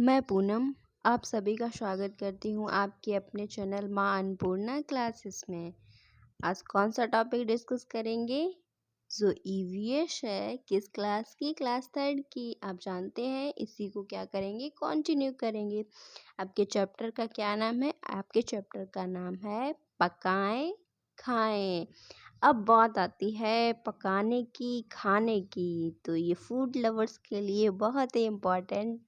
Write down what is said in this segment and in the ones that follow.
मैं पूनम आप सभी का स्वागत करती हूँ आपके अपने चैनल माँ अन्नपूर्णा क्लासेस में। आज कौन सा टॉपिक डिस्कस करेंगे? जो ईवीएस है किस क्लास की? क्लास थर्ड की। आप जानते हैं इसी को क्या करेंगे, कंटिन्यू करेंगे। आपके चैप्टर का क्या नाम है? आपके चैप्टर का नाम है पकाएं खाएं। अब बात आती है पकाने की, खाने की, तो ये फूड लवर्स के लिए बहुत ही इम्पोर्टेंट,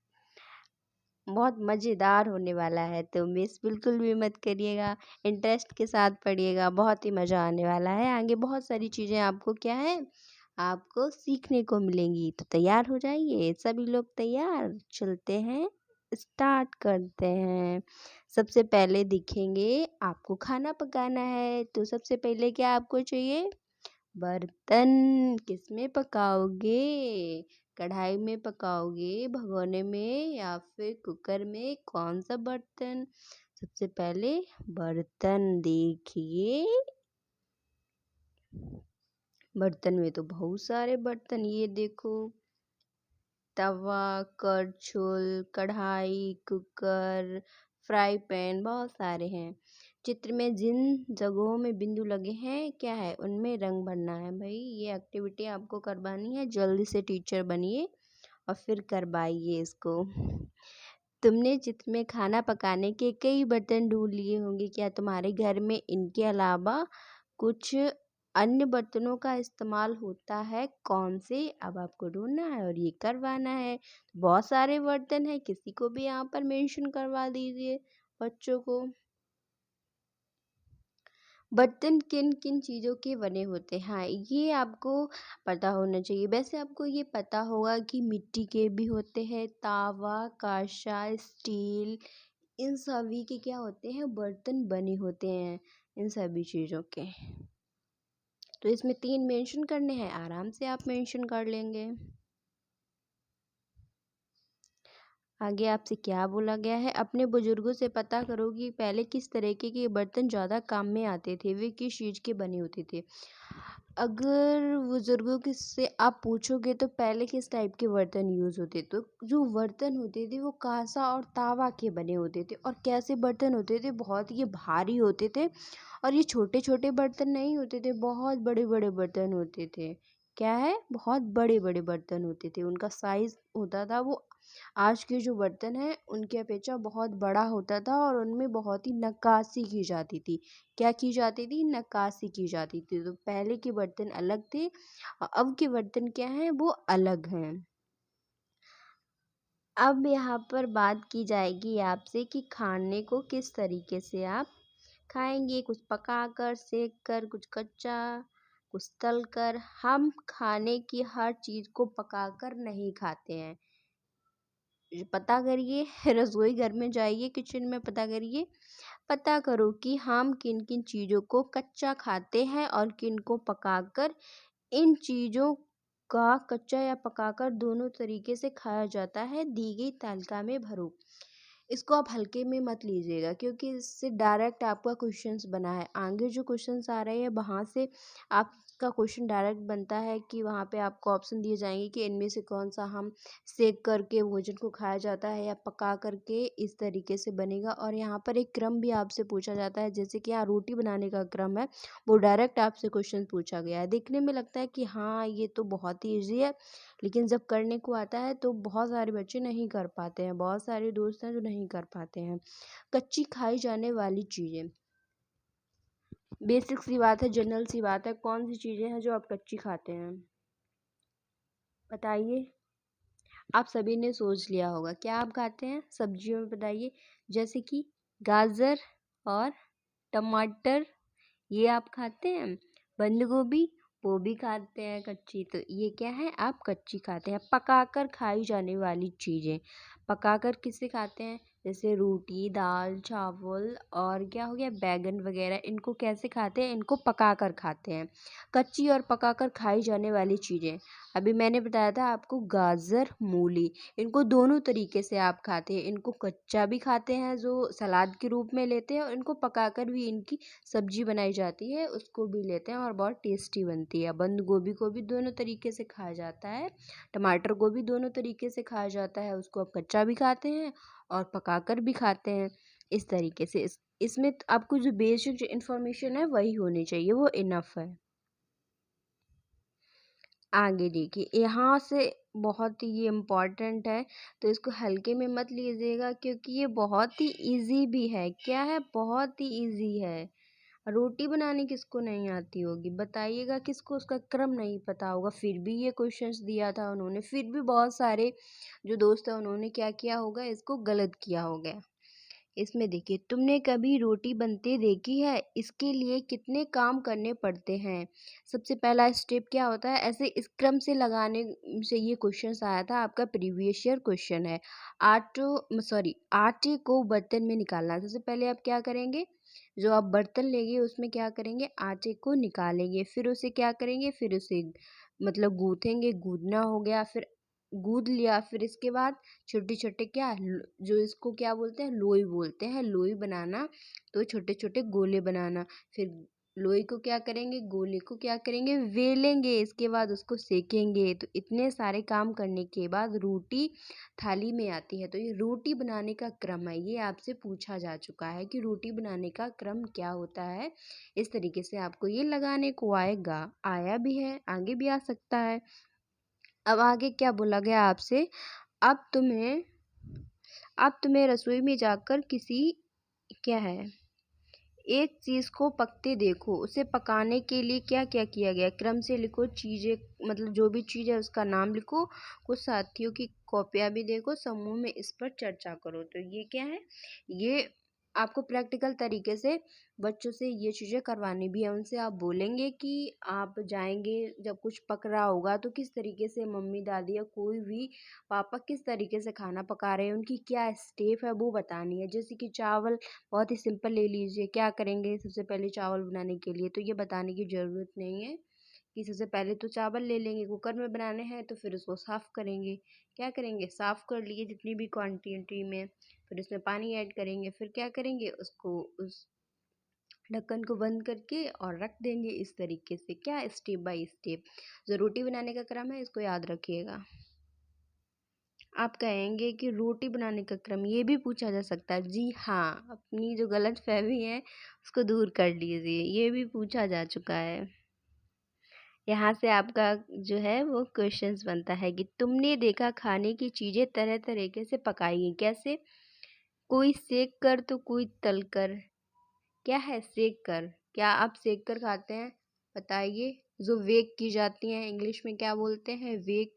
बहुत मज़ेदार होने वाला है, तो मिस बिल्कुल भी मत करिएगा। इंटरेस्ट के साथ पढ़िएगा, बहुत ही मज़ा आने वाला है। आगे बहुत सारी चीज़ें आपको क्या है, आपको सीखने को मिलेंगी। तो तैयार हो जाइए, सभी लोग तैयार? चलते हैं, स्टार्ट करते हैं। सबसे पहले दिखेंगे आपको खाना पकाना है, तो सबसे पहले क्या आपको चाहिए? बर्तन। किसमें पकाओगे? कढ़ाई में पकाओगे, भगोने में, या फिर कुकर में? कौन सा बर्तन? सबसे पहले बर्तन देखिए। बर्तन में तो बहुत सारे बर्तन, ये देखो, तवा, करछुल, कढ़ाई, कुकर, फ्राई पैन, बहुत सारे हैं। चित्र में जिन जगहों में बिंदु लगे हैं क्या है, उनमें रंग भरना है। भाई ये एक्टिविटी आपको करवानी है, जल्दी से टीचर बनिए और फिर करवाइए इसको। तुमने चित्र में खाना पकाने के कई बर्तन ढूंढ लिए होंगे। क्या तुम्हारे घर में इनके अलावा कुछ अन्य बर्तनों का इस्तेमाल होता है? कौन से? अब आपको ढूंढना है और ये करवाना है। बहुत सारे बर्तन हैं, किसी को भी यहाँ पर मेंशन करवा दीजिए बच्चों को। बर्तन किन किन चीज़ों के बने होते हैं, हाँ ये आपको पता होना चाहिए। वैसे आपको ये पता होगा कि मिट्टी के भी होते हैं, तावा, कांसा, स्टील, इन सभी के क्या होते हैं, बर्तन बने होते हैं इन सभी चीज़ों के। तो इसमें 3 मेंशन करने हैं, आराम से आप मेंशन कर लेंगे। आगे आपसे क्या बोला गया है? अपने बुजुर्गों से पता करो कि पहले किस तरीके के बर्तन ज़्यादा काम में आते थे, वे किस चीज़ के बने होते थे। अगर बुजुर्गों के से आप पूछोगे तो पहले किस टाइप के बर्तन यूज़ होते, तो जो बर्तन होते थे वो कांसा और तावा के बने होते थे। और कैसे बर्तन होते थे, बहुत ये भारी होते थे। और ये छोटे छोटे बर्तन नहीं होते थे, बहुत बड़े बड़े बर्तन होते थे। क्या है, बहुत बड़े बड़े बर्तन होते थे। उनका साइज होता था वो आज के जो बर्तन हैं उनके अपेक्षा बहुत बड़ा होता था, और उनमें बहुत ही नक्काशी की जाती थी। क्या की जाती थी? नक्काशी की जाती थी। तो पहले के बर्तन अलग थे और अब के बर्तन क्या हैं, वो अलग हैं। अब यहाँ पर बात की जाएगी आपसे कि खाने को किस तरीके से आप खाएंगे। कुछ पकाकर, सेक कर, कुछ कच्चा, कुछ तल कर। हम खाने की हर चीज़ को पकाकर नहीं खाते हैं। पता करिए, रसोई घर में जाइए, किचन में पता करिए, पता करो कि हम किन किन चीज़ों को कच्चा खाते हैं और किन को पकाकर। इन चीज़ों का कच्चा या पकाकर दोनों तरीके से खाया जाता है। दी गई तालिका में भरो। इसको आप हल्के में मत लीजिएगा, क्योंकि इससे डायरेक्ट आपका क्वेश्चंस बना है। आगे जो क्वेश्चंस आ रहे हैं वहाँ से आपका क्वेश्चन डायरेक्ट बनता है कि वहाँ पे आपको ऑप्शन दिए जाएंगे कि इनमें से कौन सा हम सेक करके भोजन को खाया जाता है या पका करके इस तरीके से बनेगा। और यहाँ पर एक क्रम भी आपसे पूछा जाता है, जैसे कि यहाँ रोटी बनाने का क्रम है, वो डायरेक्ट आपसे क्वेश्चन पूछा गया है। देखने में लगता है कि हाँ ये तो बहुत ही ईजी है, लेकिन जब करने को आता है तो बहुत सारे बच्चे नहीं कर पाते हैं, बहुत सारे दोस्त हैं जो नहीं कर पाते हैं। कच्ची खाई जाने वाली चीज़ें, बेसिक सी बात है, जनरल सी बात है, कौन सी चीज़ें हैं जो आप कच्ची खाते हैं? बताइए। आप सभी ने सोच लिया होगा, क्या आप खाते हैं? सब्जियों में बताइए। जैसे कि गाजर और टमाटर, ये आप खाते हैं। बंद गोभी, वो भी खाते हैं कच्ची। तो ये क्या है, आप कच्ची खाते हैं। पकाकर खाई जाने वाली चीज़ें, पकाकर किसे खाते हैं? जैसे रोटी, दाल, चावल और क्या हो गया बैगन वगैरह, इनको कैसे खाते हैं? इनको पकाकर खाते हैं। कच्ची और पकाकर खाई जाने वाली चीज़ें, अभी मैंने बताया था आपको गाजर, मूली, इनको दोनों तरीके से आप खाते हैं। इनको कच्चा भी खाते हैं जो सलाद के रूप में लेते हैं, और इनको पकाकर भी इनकी सब्जी बनाई जाती है, उसको भी लेते हैं और बहुत टेस्टी बनती है। बंद गोभी को भी दोनों तरीके से खाया जाता है, टमाटर को भी दोनों तरीके से खाया जाता है, उसको आप कच्चा भी खाते हैं और पकाकर भी खाते हैं। इस तरीके से इसमें आपको जो बेसिक जो इन्फॉर्मेशन है वही होनी चाहिए, वो इनफ है। आगे देखिए, यहाँ से बहुत ही ये इम्पोर्टेंट है, तो इसको हल्के में मत लीजिएगा क्योंकि ये बहुत ही इजी भी है। क्या है? बहुत ही इजी है। रोटी बनानी किसको नहीं आती होगी बताइएगा? किसको उसका क्रम नहीं पता होगा? फिर भी ये क्वेश्चंस दिया था उन्होंने, फिर भी बहुत सारे जो दोस्त हैं उन्होंने क्या किया होगा, इसको गलत किया होगा। इसमें देखिए, तुमने कभी रोटी बनते देखी है? इसके लिए कितने काम करने पड़ते हैं? सबसे पहला स्टेप क्या होता है? ऐसे इस क्रम से लगाने से ये क्वेश्चन आया था, आपका प्रीवियस ईयर क्वेश्चन है। आटे को बर्तन में निकालना। सबसे पहले आप क्या करेंगे? जो आप बर्तन लेंगे उसमें क्या करेंगे? आटे को निकालेंगे, फिर उसे क्या करेंगे? फिर उसे मतलब गूँथेंगे, गूँथना हो गया, फिर गूँथ लिया, फिर इसके बाद छोटे-छोटे जो इसको क्या बोलते हैं? लोई बोलते हैं, लोई बनाना, तो छोटे-छोटे गोले बनाना। फिर लोई को क्या करेंगे? गोले को क्या करेंगे? वेलेंगे, इसके बाद उसको सेकेंगे। तो इतने सारे काम करने के बाद रोटी थाली में आती है। तो ये रोटी बनाने का क्रम है, ये आपसे पूछा जा चुका है कि रोटी बनाने का क्रम क्या होता है। इस तरीके से आपको ये लगाने को आएगा, आया भी है, आगे भी आ सकता है। अब आगे क्या बोला गया आपसे? अब तुम्हें अब तुम्हें रसोई में जाकर किसी क्या है एक चीज़ को पकते देखो, उसे पकाने के लिए क्या क्या किया गया? क्रम से लिखो चीज़ें, मतलब जो भी चीज़ है उसका नाम लिखो, कुछ साथियों की कॉपियाँ भी देखो, समूह में इस पर चर्चा करो। तो ये क्या है? ये आपको प्रैक्टिकल तरीके से बच्चों से ये चीज़ें करवानी भी है। उनसे आप बोलेंगे कि आप जाएंगे जब कुछ पक रहा होगा तो किस तरीके से मम्मी, दादी या कोई भी पापा किस तरीके से खाना पका रहे हैं, उनकी क्या स्टेप है वो बतानी है। जैसे कि चावल बहुत ही सिंपल ले लीजिए, क्या करेंगे सबसे पहले चावल बनाने के लिए? तो ये बताने की ज़रूरत नहीं है कि सबसे पहले तो चावल ले लेंगे, कुकर में बनाने हैं तो फिर उसको साफ़ करेंगे। क्या करेंगे? साफ़ कर लिए जितनी भी क्वांटिटी में, फिर उसमें पानी ऐड करेंगे, फिर क्या करेंगे? उसको उस ढक्कन को बंद करके और रख देंगे। इस तरीके से क्या स्टेप बाय स्टेप जो रोटी बनाने का क्रम है इसको याद रखिएगा। आप कहेंगे कि रोटी बनाने का क्रम ये भी पूछा जा सकता है। जी हाँ, अपनी जो गलतफहमी है उसको दूर कर लीजिए, ये भी पूछा जा चुका है। यहाँ से आपका जो है वो क्वेश्चंस बनता है कि तुमने देखा खाने की चीज़ें तरह तरीके से पकाई हैं। कैसे? कोई सेक कर तो कोई तल कर। क्या है सेक कर? क्या आप सेक कर खाते हैं? बताइए। जो वेक की जाती हैं, इंग्लिश में क्या बोलते हैं? वेक।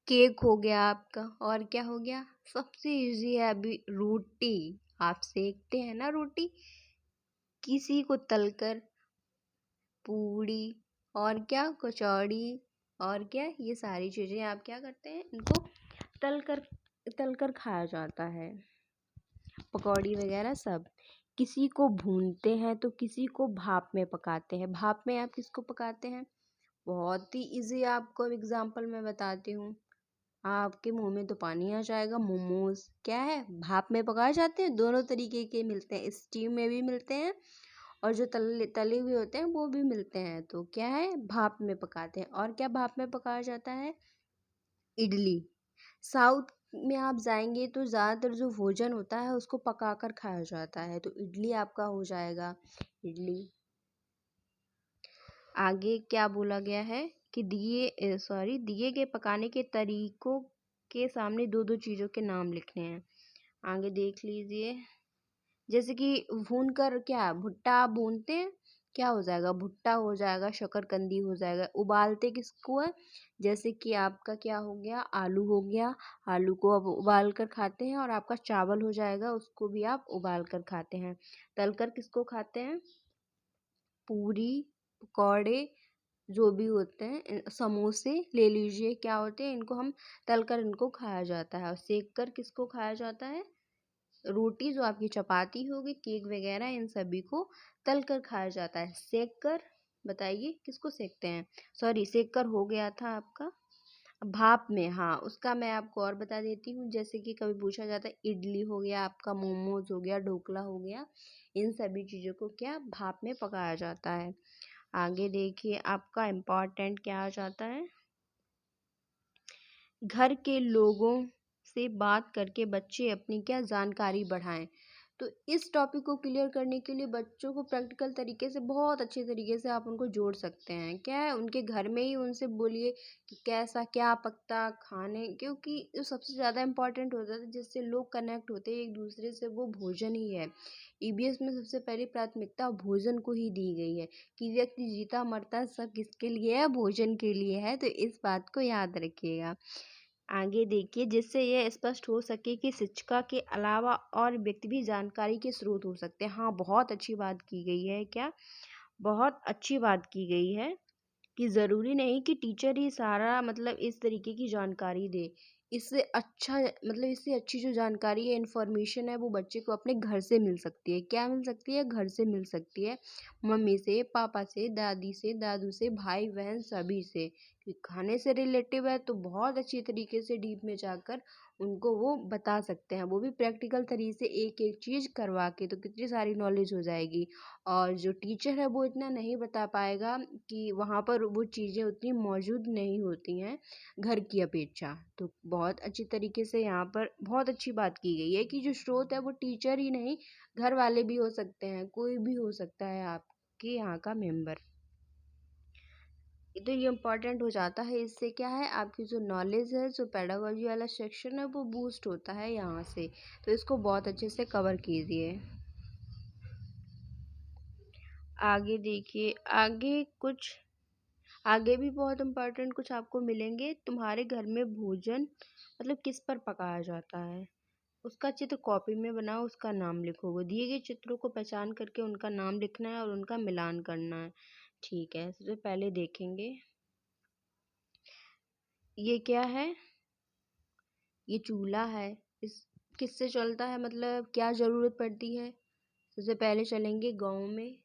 केक हो गया आपका, और क्या हो गया? सबसे इजी है अभी रोटी। आप सेकते हैं ना रोटी, किसी को तलकर, पूड़ी, और क्या कचौड़ी, और क्या ये सारी चीज़ें आप क्या करते हैं? इनको तलकर तलकर खाया जाता है, पकौड़ी वगैरह सब। किसी को भूनते हैं तो किसी को भाप में पकाते हैं। भाप में आप किसको पकाते हैं? बहुत ही इजी, आपको एग्जांपल मैं बताती हूँ, आपके मुंह में तो पानी आ जाएगा। मोमोज क्या है? भाप में पकाए जाते हैं, दोनों तरीके के मिलते हैं, स्टीम में भी मिलते हैं और जो तले तले हुए होते हैं वो भी मिलते हैं। तो क्या है? भाप में पकाते हैं। और क्या भाप में पकाया जाता है? इडली। साउथ में आप जाएंगे तो ज़्यादातर जो भोजन होता है उसको पकाकर खाया जाता है, तो इडली आपका हो जाएगा, इडली। आगे क्या बोला गया है कि दिए गए पकाने के तरीकों के सामने दो दो चीज़ों के नाम लिखने हैं। आगे देख लीजिए, जैसे कि भून कर, क्या भुट्टा आप भूनते हैं, क्या हो जाएगा? भुट्टा हो जाएगा, शकरकंदी हो जाएगा। उबालते किसको है? जैसे कि आपका क्या हो गया? आलू हो गया, आलू को अब उबाल कर खाते हैं, और आपका चावल हो जाएगा, उसको भी आप उबाल कर खाते हैं। तलकर किसको खाते हैं? पूरी, पकौड़े, जो भी होते हैं समोसे ले लीजिए, क्या होते हैं, इनको हम तल कर इनको खाया जाता है। और सेक कर किसको खाया जाता है? रोटी, जो आपकी चपाती होगी, केक वगैरह, इन सभी को तल कर खाया जाता है। सेक कर, बताइए किसको सेकते हैं? सॉरी, सेक कर हो गया था आपका। भाप में, हाँ, उसका मैं आपको और बता देती हूँ। जैसे कि कभी पूछा जाता है, इडली हो गया आपका, मोमोज हो गया, ढोकला हो गया, इन सभी चीज़ों को क्या भाप में पकाया जाता है। आगे देखिए, आपका इम्पोर्टेंट क्या आ जाता है? घर के लोगों से बात करके बच्चे अपनी क्या जानकारी बढ़ाएं। तो इस टॉपिक को क्लियर करने के लिए बच्चों को प्रैक्टिकल तरीके से, बहुत अच्छे तरीके से आप उनको जोड़ सकते हैं। क्या है, उनके घर में ही उनसे बोलिए कि कैसा क्या पकता खाने, क्योंकि जो सबसे ज़्यादा इम्पोर्टेंट होता है जिससे लोग कनेक्ट होते हैं एक दूसरे से, वो भोजन ही है। ईबीएस में सबसे पहली प्राथमिकता भोजन को ही दी गई है कि व्यक्ति जीता मरता सब किसके लिए है? भोजन के लिए है। तो इस बात को याद रखिएगा। आगे देखिए, जिससे यह स्पष्ट हो सके कि शिक्षिका के अलावा और व्यक्ति भी जानकारी के स्रोत हो सकते हैं। हाँ, बहुत अच्छी बात की गई है। क्या? बहुत अच्छी बात की गई है कि ज़रूरी नहीं कि टीचर ही सारा मतलब इस तरीके की जानकारी दे। इससे अच्छा मतलब इससे अच्छी जो जानकारी है, इन्फॉर्मेशन है, वो बच्चे को अपने घर से मिल सकती है। क्या मिल सकती है? घर से मिल सकती है। मम्मी से, पापा से, दादी से, दादू से, भाई बहन सभी से। कि खाने से रिलेटिव है तो बहुत अच्छी तरीके से डीप में जाकर उनको वो बता सकते हैं। वो भी प्रैक्टिकल तरीके से एक एक चीज़ करवा के, तो कितनी सारी नॉलेज हो जाएगी। और जो टीचर है वो इतना नहीं बता पाएगा कि वहाँ पर वो चीज़ें उतनी मौजूद नहीं होती हैं घर की अपेक्षा। तो बहुत अच्छी तरीके से यहाँ पर बहुत अच्छी बात की गई है कि जो स्रोत है वो टीचर ही नहीं, घर वाले भी हो सकते हैं, कोई भी हो सकता है आपके यहाँ का मेंबर। तो ये इम्पोर्टेंट हो जाता है। इससे क्या है, आपकी जो नॉलेज है, जो पेडागोजी वाला सेक्शन है, वो बूस्ट होता है यहाँ से। तो इसको बहुत अच्छे से कवर कीजिए। आगे देखिए, आगे भी बहुत इम्पोर्टेंट कुछ आपको मिलेंगे। तुम्हारे घर में भोजन मतलब किस पर पकाया जाता है, उसका चित्र कॉपी में बनाओ, उसका नाम लिखोगे। दिए गए चित्रों को पहचान करके उनका नाम लिखना है और उनका मिलान करना है। ठीक है, सबसे पहले देखेंगे ये क्या है। ये चूल्हा है। इस किससे चलता है, मतलब क्या ज़रूरत पड़ती है? सबसे पहले चलेंगे गांव में।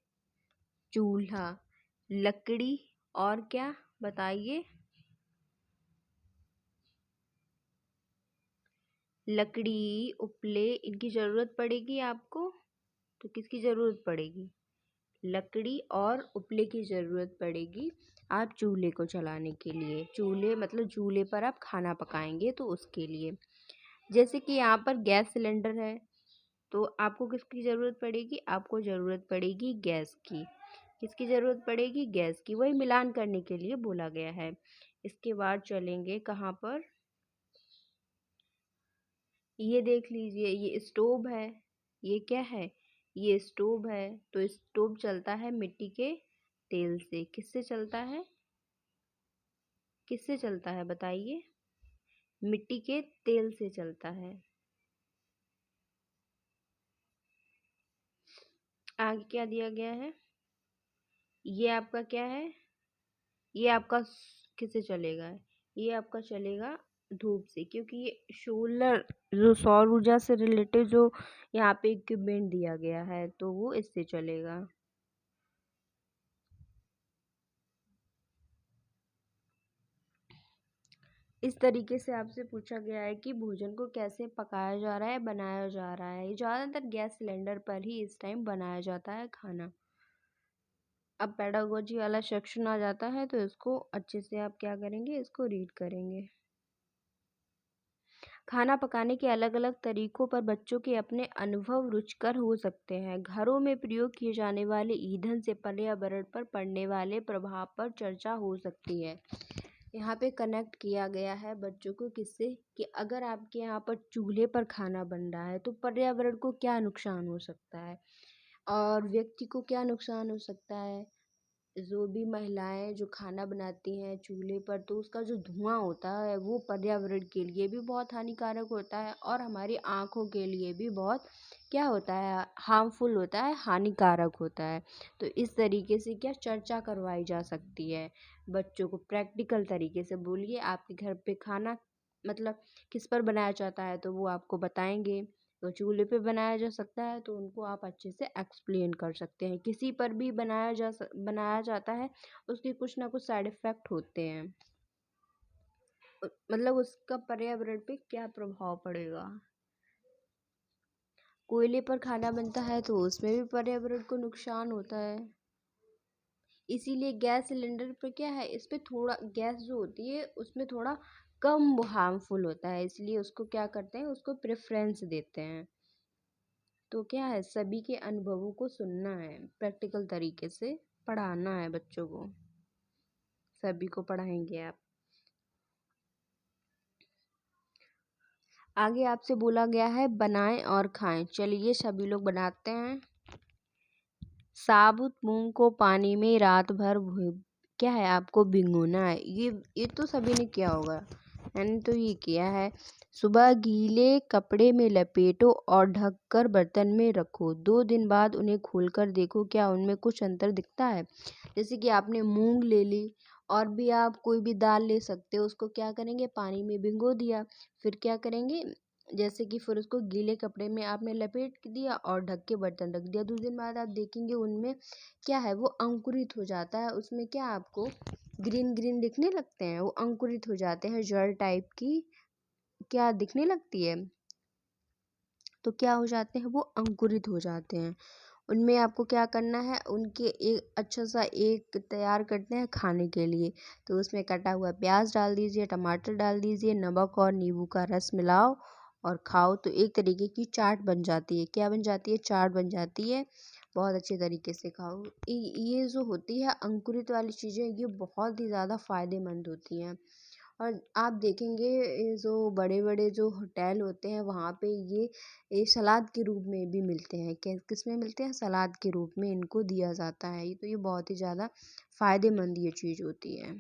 चूल्हा, लकड़ी, और क्या, बताइए? लकड़ी, उपले, इनकी ज़रूरत पड़ेगी आपको। तो किसकी ज़रूरत पड़ेगी? लकड़ी और उपले की ज़रूरत पड़ेगी आप चूल्हे को चलाने के लिए। चूल्हे मतलब चूल्हे पर आप खाना पकाएंगे तो उसके लिए। जैसे कि यहाँ पर गैस सिलेंडर है, तो आपको किसकी ज़रूरत पड़ेगी? आपको ज़रूरत पड़ेगी गैस की। किसकी ज़रूरत पड़ेगी? गैस की। वही मिलान करने के लिए बोला गया है। इसके बाद चलेंगे कहाँ पर? ये देख लीजिए, ये स्टोव है। ये क्या है? ये स्टोव है। तो स्टोव चलता है मिट्टी के तेल से। किससे चलता है? किससे चलता है, बताइए? मिट्टी के तेल से चलता है। आगे क्या दिया गया है? ये आपका क्या है? ये आपका किससे चलेगा? ये आपका चलेगा धूप से, क्योंकि ये सोलर जो सौर ऊर्जा से रिलेटेड जो यहाँ पे इक्विपमेंट दिया गया है, तो वो इससे चलेगा। इस तरीके से आपसे पूछा गया है कि भोजन को कैसे पकाया जा रहा है, बनाया जा रहा है। ज़्यादातर गैस सिलेंडर पर ही इस टाइम बनाया जाता है खाना। अब पेडागोजी वाला सेक्शन आ जाता है, तो इसको अच्छे से आप क्या करेंगे, इसको रीड करेंगे। खाना पकाने के अलग अलग तरीकों पर बच्चों के अपने अनुभव रुचिकर हो सकते हैं। घरों में प्रयोग किए जाने वाले ईंधन से पर्यावरण पर पड़ने वाले प्रभाव पर चर्चा हो सकती है। यहाँ पे कनेक्ट किया गया है बच्चों को किससे, कि अगर आपके यहाँ पर चूल्हे पर खाना बन रहा है तो पर्यावरण को क्या नुकसान हो सकता है और व्यक्ति को क्या नुकसान हो सकता है। जो भी महिलाएं जो खाना बनाती हैं चूल्हे पर, तो उसका जो धुआं होता है वो पर्यावरण के लिए भी बहुत हानिकारक होता है और हमारी आँखों के लिए भी बहुत क्या होता है, हार्मफुल होता है, हानिकारक होता है। तो इस तरीके से क्या चर्चा करवाई जा सकती है बच्चों को प्रैक्टिकल तरीके से बोलिए। आपके घर पे खाना मतलब किस पर बनाया जाता है तो वो आपको बताएंगे। तो चूल्हे पे बनाया जा सकता है तो उनको आप अच्छे से एक्सप्लेन कर सकते हैं। किसी पर भी बनाया जाता है उसके कुछ ना कुछ साइड इफ़ेक्ट होते हैं। मतलब उसका पर्यावरण पे क्या प्रभाव पड़ेगा। कोयले पर खाना बनता है तो उसमें भी पर्यावरण को नुकसान होता है। इसीलिए गैस सिलेंडर पे क्या है, इस पे थोड़ा गैस जो होती है उसमें थोड़ा कम हार्मफुल होता है, इसलिए उसको क्या करते हैं, उसको प्रेफरेंस देते हैं। तो क्या है, सभी के अनुभवों को सुनना है, प्रैक्टिकल तरीके से पढ़ाना है बच्चों को। सभी को पढ़ाएंगे आप। आगे आपसे बोला गया है बनाएं और खाएं। चलिए सभी लोग बनाते हैं। साबुत मूंग को पानी में रात भर क्या है, आपको भिगोना है। ये तो सभी ने किया होगा, मैंने तो ये किया है। सुबह गीले कपड़े में लपेटो और ढककर बर्तन में रखो। 2 दिन बाद उन्हें खोलकर देखो, क्या उनमें कुछ अंतर दिखता है। जैसे कि आपने मूंग ले ली और भी आप कोई भी दाल ले सकते हो, उसको क्या करेंगे, पानी में भिगो दिया। फिर क्या करेंगे, जैसे कि फिर उसको गीले कपड़े में आपने लपेट दिया और ढक के बर्तन रख दिया। 2 दिन बाद आप देखेंगे उनमें क्या है, वो अंकुरित हो जाता है। उसमें क्या आपको ग्रीन ग्रीन दिखने लगते हैं, वो अंकुरित हो जाते हैं, जड़ टाइप की क्या दिखने लगती है। तो क्या हो जाते हैं, वो अंकुरित हो जाते हैं। उनमें आपको क्या करना है, उनके एक अच्छा सा एक तैयार करते हैं खाने के लिए। तो उसमें कटा हुआ प्याज डाल दीजिए, टमाटर डाल दीजिए, नमक और नींबू का रस मिलाओ और खाओ। तो एक तरीके की चाट बन जाती है। क्या बन जाती है, चाट बन जाती है। बहुत अच्छे तरीके से खाओ। ये जो होती है अंकुरित वाली चीज़ें, ये बहुत ही ज़्यादा फायदेमंद होती हैं। और आप देखेंगे ये जो बड़े बड़े जो होटल होते हैं वहाँ पे ये सलाद के रूप में भी मिलते हैं। किस में मिलते हैं, सलाद के रूप में इनको दिया जाता है। तो ये बहुत ही ज़्यादा फायदेमंद ये चीज़ होती है।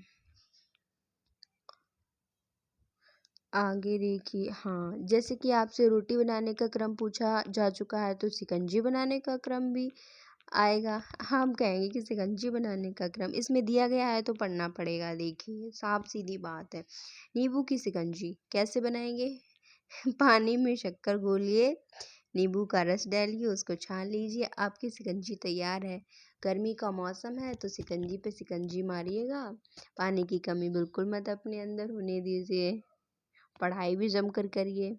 आगे देखिए, हाँ, जैसे कि आपसे रोटी बनाने का क्रम पूछा जा चुका है तो शिकंजी बनाने का क्रम भी आएगा। हम कहेंगे कि शिकंजी बनाने का क्रम इसमें दिया गया है तो पढ़ना पड़ेगा। देखिए साफ सीधी बात है। नींबू की शिकंजी कैसे बनाएंगे। पानी में शक्कर घोलिए, नींबू का रस डालिए, उसको छान लीजिए, आपकी शिकंजी तैयार है। गर्मी का मौसम है तो शिकंजी पे शिकंजी मारिएगा। पानी की कमी बिल्कुल मत अपने अंदर होने दीजिए। पढ़ाई भी जमकर करिए।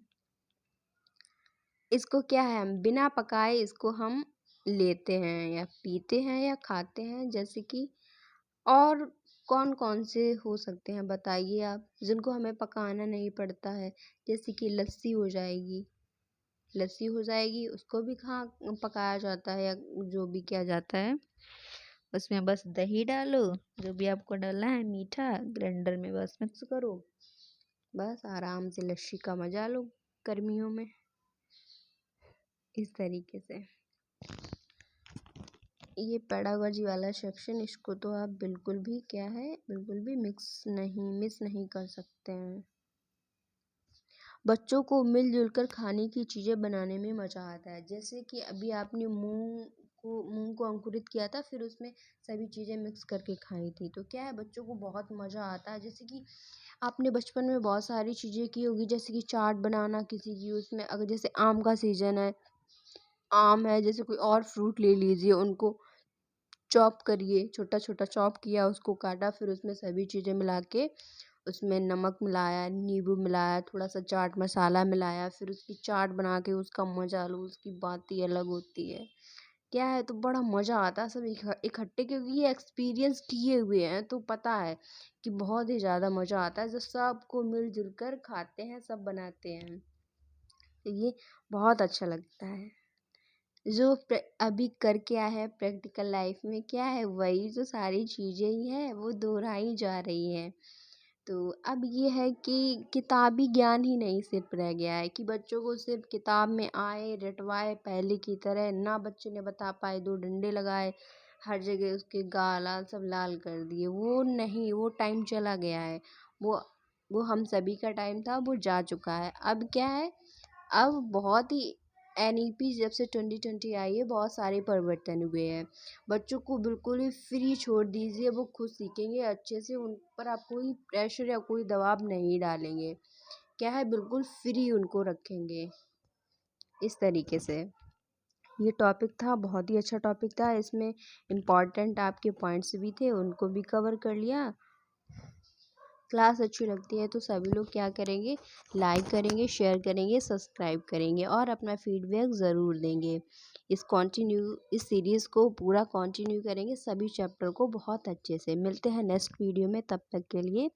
इसको क्या है, हम बिना पकाए इसको हम लेते हैं या पीते हैं या खाते हैं। जैसे कि और कौन कौन से हो सकते हैं बताइए आप, जिनको हमें पकाना नहीं पड़ता है। जैसे कि लस्सी हो जाएगी, लस्सी हो जाएगी, उसको भी पकाया जाता है या जो भी किया जाता है। उसमें बस दही डालो, जो भी आपको डालना है, मीठा ग्राइंडर में बस मिक्स करो, बस आराम से लस्सी का मजा लो गर्मियों में। इस तरीके से ये पेडागोजी वाला सेक्शन, इसको तो आप बिल्कुल भी क्या है, बिल्कुल भी मिस नहीं कर सकते हैं। बच्चों को मिलजुल कर खाने की चीज़ें बनाने में मज़ा आता है। जैसे कि अभी आपने मूंग को अंकुरित किया था, फिर उसमें सभी चीज़ें मिक्स करके खाई थी, तो क्या है, बच्चों को बहुत मज़ा आता है। जैसे कि आपने बचपन में बहुत सारी चीज़ें की होगी, जैसे कि चाट बनाना किसी की, उसमें अगर जैसे आम का सीज़न है, आम है, जैसे कोई और फ्रूट ले लीजिए, उनको चॉप करिए, छोटा छोटा चॉप किया, उसको काटा, फिर उसमें सभी चीज़ें मिला के उसमें नमक मिलाया, नींबू मिलाया, थोड़ा सा चाट मसाला मिलाया, फिर उसकी चाट बना के उसका मजा लो, उसकी बात ही अलग होती है। क्या है, तो बड़ा मज़ा आता है सब इकट्ठे, क्योंकि ये एक्सपीरियंस किए हुए हैं तो पता है कि बहुत ही ज़्यादा मज़ा आता है जब सबको मिलजुल कर खाते हैं, सब बनाते हैं। तो ये बहुत अच्छा लगता है। जो अभी कर क्या है प्रैक्टिकल लाइफ में, क्या है, वही जो सारी चीज़ें ही हैं वो दोहराई जा रही हैं। तो अब ये है कि किताबी ज्ञान ही नहीं सिर्फ रह गया है कि बच्चों को सिर्फ किताब में आए रटवाए, पहले की तरह ना बच्चे ने बता पाए, 2 डंडे लगाए, हर जगह उसके गाल आल सब लाल कर दिए, वो नहीं, वो टाइम चला गया है। वो वो हम सभी का टाइम था, वो जा चुका है। अब क्या है, अब बहुत ही एनईपी जब से 2020 आई है बहुत सारे परिवर्तन हुए हैं। बच्चों को बिल्कुल ही फ्री छोड़ दीजिए, वो खुद सीखेंगे अच्छे से, उन पर आप कोई प्रेशर या कोई दबाव नहीं डालेंगे। क्या है, बिल्कुल फ्री उनको रखेंगे इस तरीके से। ये टॉपिक था, बहुत ही अच्छा टॉपिक था। इसमें इम्पॉर्टेंट आपके पॉइंट्स भी थे, उनको भी कवर कर लिया। क्लास अच्छी लगती है तो सभी लोग क्या करेंगे, लाइक करेंगे, शेयर करेंगे, सब्सक्राइब करेंगे और अपना फीडबैक ज़रूर देंगे। इस सीरीज़ को पूरा कंटिन्यू करेंगे, सभी चैप्टर को बहुत अच्छे से। मिलते हैं नेक्स्ट वीडियो में, तब तक के लिए